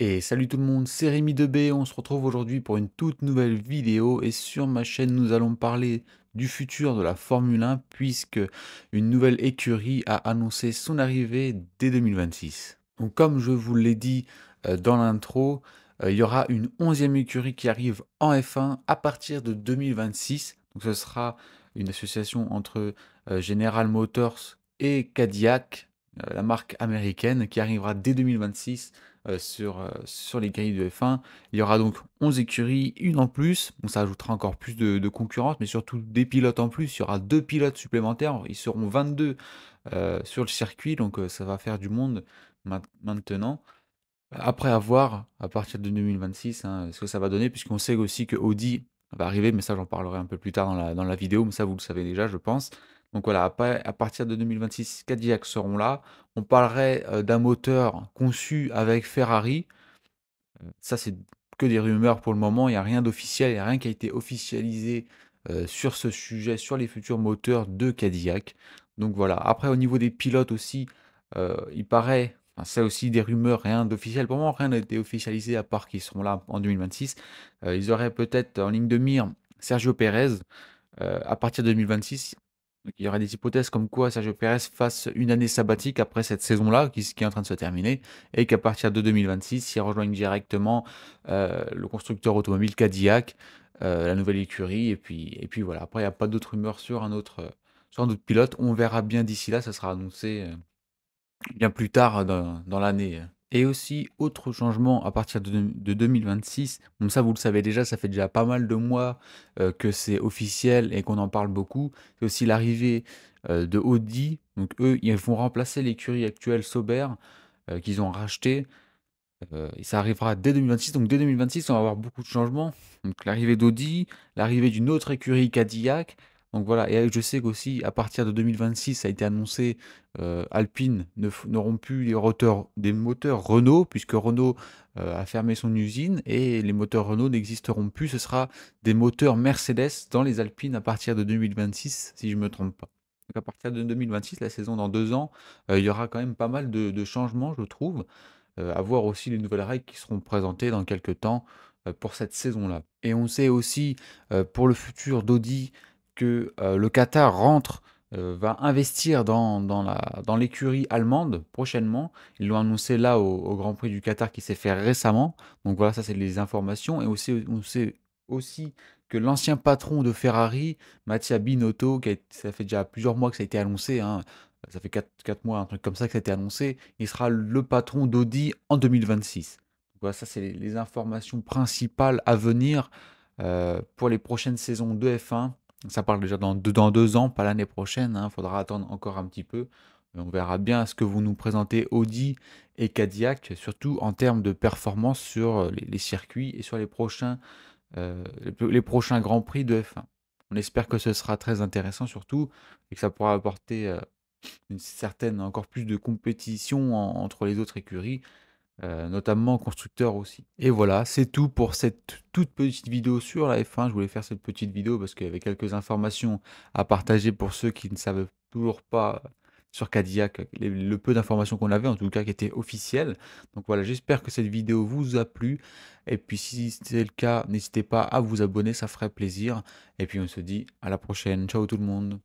Et salut tout le monde, c'est Rémi de B. On se retrouve aujourd'hui pour une toute nouvelle vidéo et sur ma chaîne nous allons parler du futur de la Formule 1 puisque une nouvelle écurie a annoncé son arrivée dès 2026. Donc comme je vous l'ai dit dans l'intro, il y aura une 11e écurie qui arrive en F1 à partir de 2026. Donc ce sera une association entre General Motors et Cadillac, la marque américaine, qui arrivera dès 2026 sur les grilles de F1. Il y aura donc 11 écuries, une en plus. Bon, ça ajoutera encore plus de concurrence, mais surtout des pilotes en plus. Il y aura deux pilotes supplémentaires. Ils seront 22 sur le circuit, donc ça va faire du monde maintenant. Après avoir, à partir de 2026, hein, ce que ça va donner, puisqu'on sait aussi que Audi va arriver, mais ça j'en parlerai un peu plus tard dans la vidéo, mais ça vous le savez déjà, je pense. Donc voilà, après, à partir de 2026, Cadillac seront là. On parlerait d'un moteur conçu avec Ferrari. Ça, c'est que des rumeurs pour le moment, il n'y a rien d'officiel, il n'y a rien qui a été officialisé sur ce sujet, sur les futurs moteurs de Cadillac. Donc voilà, après au niveau des pilotes aussi, il paraît, enfin, c'est aussi des rumeurs, rien d'officiel. Pour moi, rien n'a été officialisé à part qu'ils seront là en 2026. Ils auraient peut-être en ligne de mire Sergio Pérez à partir de 2026. Donc, il y aurait des hypothèses comme quoi Sergio Pérez fasse une année sabbatique après cette saison-là, qui est en train de se terminer, et qu'à partir de 2026, il rejoigne directement le constructeur automobile Cadillac, la nouvelle écurie, et puis voilà. Après, il n'y a pas d'autres rumeurs sur un autre pilote. On verra bien d'ici là, ça sera annoncé bien plus tard dans l'année. Et aussi, autre changement à partir de 2026, comme ça vous le savez déjà, ça fait déjà pas mal de mois que c'est officiel et qu'on en parle beaucoup, c'est aussi l'arrivée de Audi. Donc eux, ils vont remplacer l'écurie actuelle Sauber qu'ils ont racheté. Et ça arrivera dès 2026. Donc dès 2026, on va avoir beaucoup de changements. Donc l'arrivée d'Audi, l'arrivée d'une autre écurie Cadillac. Donc voilà, et je sais qu'aussi à partir de 2026, ça a été annoncé, Alpine n'auront plus des moteurs Renault, puisque Renault a fermé son usine et les moteurs Renault n'existeront plus. Ce sera des moteurs Mercedes dans les Alpines à partir de 2026, si je ne me trompe pas. Donc à partir de 2026, la saison dans 2 ans, il y aura quand même pas mal de changements, je trouve. À voir aussi les nouvelles règles qui seront présentées dans quelques temps pour cette saison-là. Et on sait aussi pour le futur d'Audi que le Qatar va investir dans l'écurie allemande prochainement. Ils l'ont annoncé là au Grand Prix du Qatar qui s'est fait récemment. Donc voilà, ça c'est les informations. Et aussi, on sait aussi que l'ancien patron de Ferrari, Mattia Binotto, ça fait déjà plusieurs mois que ça a été annoncé, hein, ça fait 4 mois, un truc comme ça que ça a été annoncé, il sera le patron d'Audi en 2026. Donc voilà, ça c'est les informations principales à venir pour les prochaines saisons de F1. Ça parle déjà dans 2 ans, pas l'année prochaine, il faudra attendre encore un petit peu. On verra bien ce que vous nous présentez Audi et Cadillac, surtout en termes de performance sur les circuits et sur les prochains Grands Prix de F1. On espère que ce sera très intéressant surtout et que ça pourra apporter une certaine encore plus de compétition entre les autres écuries, notamment constructeurs aussi. Et voilà, c'est tout pour cette toute petite vidéo sur la F1. Je voulais faire cette petite vidéo parce qu'il y avait quelques informations à partager pour ceux qui ne savent toujours pas sur Cadillac, le peu d'informations qu'on avait, en tout cas qui étaient officielles. Donc voilà, j'espère que cette vidéo vous a plu. Et puis si c'est le cas, n'hésitez pas à vous abonner, ça ferait plaisir. Et puis on se dit à la prochaine. Ciao tout le monde.